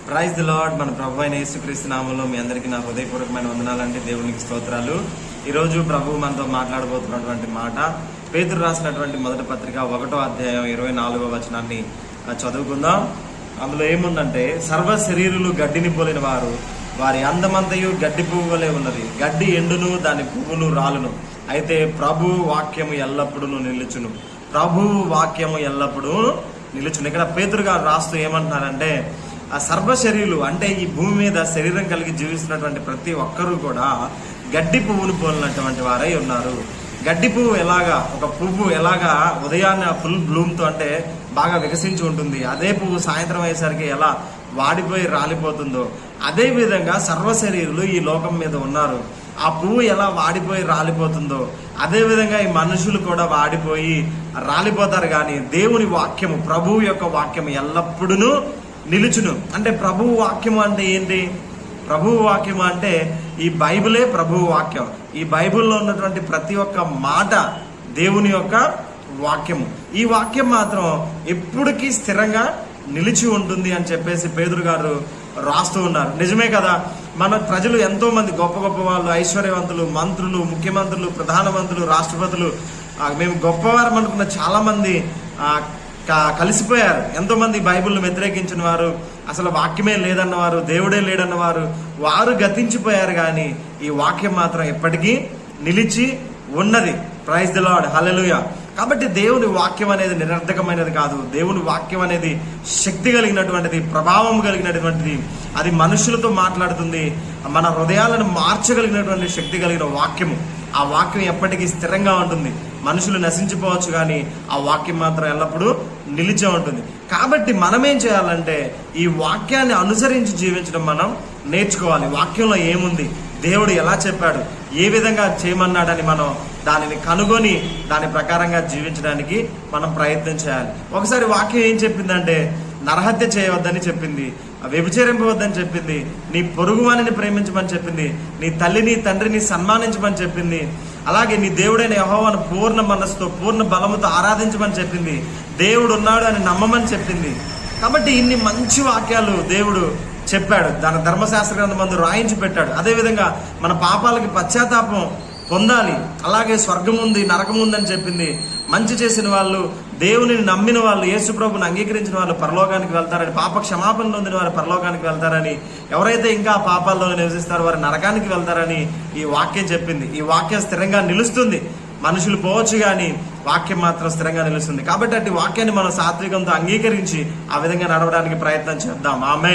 Praise the lord. మన ప్రభు అయిన యేసుక్రీస్తు నామములో మీ అందరికీ నా హృదయపూర్వకమైన వందనాలండి. దేవునికి స్తోత్రాలు. ఈరోజు ప్రభు మనతో మాట్లాడబోతున్నటువంటి మాట పేతురు రాసినటువంటి మొదటి పత్రిక 1వ అధ్యాయం 24వ వచనాన్ని చదువుకుందాం. అందులో ఏముందంటే, సర్వ శరీరులు గడ్డిని పోలిన వారు, వారి అందమంతయు గడ్డి పువ్వు వలె ఉన్నది. గడ్డి ఎండును, దాని పువ్వులు రాలును, అయితే ప్రభు వాక్యము ఎల్లప్పుడూ నిలుచును. ప్రభు వాక్యము ఎల్లప్పుడూ నిలుచును. ఇక్కడ పేతురు గారు రాస్తూ ఏమంటున్నారంటే, ఆ సర్వ శరీరులు అంటే ఈ భూమి మీద శరీరం కలిగి జీవిస్తున్నటువంటి ప్రతి ఒక్కరూ కూడా గడ్డి పువ్వును పోలినటువంటి వారై ఉన్నారు. గడ్డి పువ్వు ఎలాగా, ఒక పువ్వు ఎలాగా ఉదయాన్నే ఫుల్ బ్లూమ్తో అంటే బాగా వికసించి ఉంటుంది, అదే పువ్వు సాయంత్రం అయ్యేసరికి ఎలా వాడిపోయి రాలిపోతుందో, అదే విధంగా సర్వ శరీరులు ఈ లోకం మీద ఉన్నారు. ఆ పువ్వు ఎలా వాడిపోయి రాలిపోతుందో అదే విధంగా ఈ మనుషులు కూడా వాడిపోయి రాలిపోతారు. కానీ దేవుని వాక్యము, ప్రభువు యొక్క వాక్యము ఎల్లప్పుడూ నిలుచును. అంటే ప్రభువు వాక్యము అంటే ఏంటి? ప్రభువు వాక్యము అంటే ఈ బైబిలే ప్రభువు వాక్యం. ఈ బైబిల్లో ఉన్నటువంటి ప్రతి ఒక్క మాట దేవుని యొక్క వాక్యము. ఈ వాక్యం మాత్రం ఎప్పటికీ స్థిరంగా నిలిచి ఉంటుంది అని చెప్పేసి పేతురు గారు రాస్తూ ఉన్నారు. నిజమే కదా, మన ప్రజలు ఎంతో మంది గొప్ప గొప్ప వాళ్ళు, ఐశ్వర్యవంతులు, మంత్రులు, ముఖ్యమంత్రులు, ప్రధానమంత్రులు, రాష్ట్రపతులు, మేము గొప్పవారం అనుకున్న చాలా మంది కలిసిపోయారు. ఎంతో మంది బైబిల్ను వ్యతిరేకించిన వారు, అసలు వాక్యమే లేదన్నవారు, దేవుడే లేడన్నవారు, వారు గతించిపోయారు. కానీ ఈ వాక్యం మాత్రం ఎప్పటికీ నిలిచి ఉన్నది. ప్రైజ్ ది లార్డ్, హల్లెలూయా. కాబట్టి దేవుని వాక్యం అనేది నిరర్ధకమైనది కాదు. దేవుని వాక్యం అనేది శక్తి కలిగినటువంటిది, ప్రభావం కలిగినటువంటిది. అది మనుషులతో మాట్లాడుతుంది. మన హృదయాలను మార్చగలిగినటువంటి శక్తి కలిగిన వాక్యము. ఆ వాక్యం ఎప్పటికీ స్థిరంగా ఉంటుంది. మనుషులు నశించిపోవచ్చు, కానీ ఆ వాక్యం మాత్రం ఎల్లప్పుడూ నిలిచే ఉంటుంది. కాబట్టి మనం ఏం చేయాలంటే, ఈ వాక్యాన్ని అనుసరించి జీవించడం మనం నేర్చుకోవాలి. వాక్యంలో ఏముంది, దేవుడు ఎలా చెప్పాడు, ఏ విధంగా చేయమన్నాడని మనం దానిని కనుగొని దాని ప్రకారంగా జీవించడానికి మనం ప్రయత్నం చేయాలి. ఒకసారి వాక్యం ఏం చెప్పిందంటే, నరహత్య చేయవద్దని చెప్పింది, వ్యభిచరింపవద్దని చెప్పింది, నీ పొరుగువానిని ప్రేమించమని చెప్పింది, నీ తల్లిని తండ్రిని సన్మానించమని చెప్పింది, అలాగే నీ దేవుడైన యెహోవాను పూర్ణ మనస్సుతో పూర్ణ బలముతో ఆరాధించమని చెప్పింది, దేవుడు ఉన్నాడు అని నమ్మమని చెప్పింది. కాబట్టి ఇన్ని మంచి వాక్యాలు దేవుడు చెప్పాడు, దాని ధర్మశాస్త్ర గ్రంథమందు రాయించి పెట్టాడు. అదేవిధంగా మన పాపాలకి పశ్చాత్తాపం పొందాలి, అలాగే స్వర్గం ఉంది, నరకం ఉందని చెప్పింది. మంచి చేసిన వాళ్ళు, దేవుని నమ్మిన వాళ్ళు, యేసు ప్రభుని అంగీకరించిన వాళ్ళు పరలోకానికి వెళ్తారని, పాప క్షమాపణ పొందిన వారు పరలోకానికి వెళ్తారని, ఎవరైతే ఇంకా పాపాల్లో నివసిస్తారో వారు నరకానికి వెళ్తారని ఈ వాక్యం చెప్పింది. ఈ వాక్యం స్థిరంగా నిలుస్తుంది. మనుషులు పోవచ్చు, కానీ వాక్యం మాత్రం స్థిరంగా నిలుస్తుంది. కాబట్టి అట్టి వాక్యాన్ని మనం సాత్వికంతో అంగీకరించి ఆ విధంగా నడవడానికి ప్రయత్నం చేద్దాం. ఆమేన్.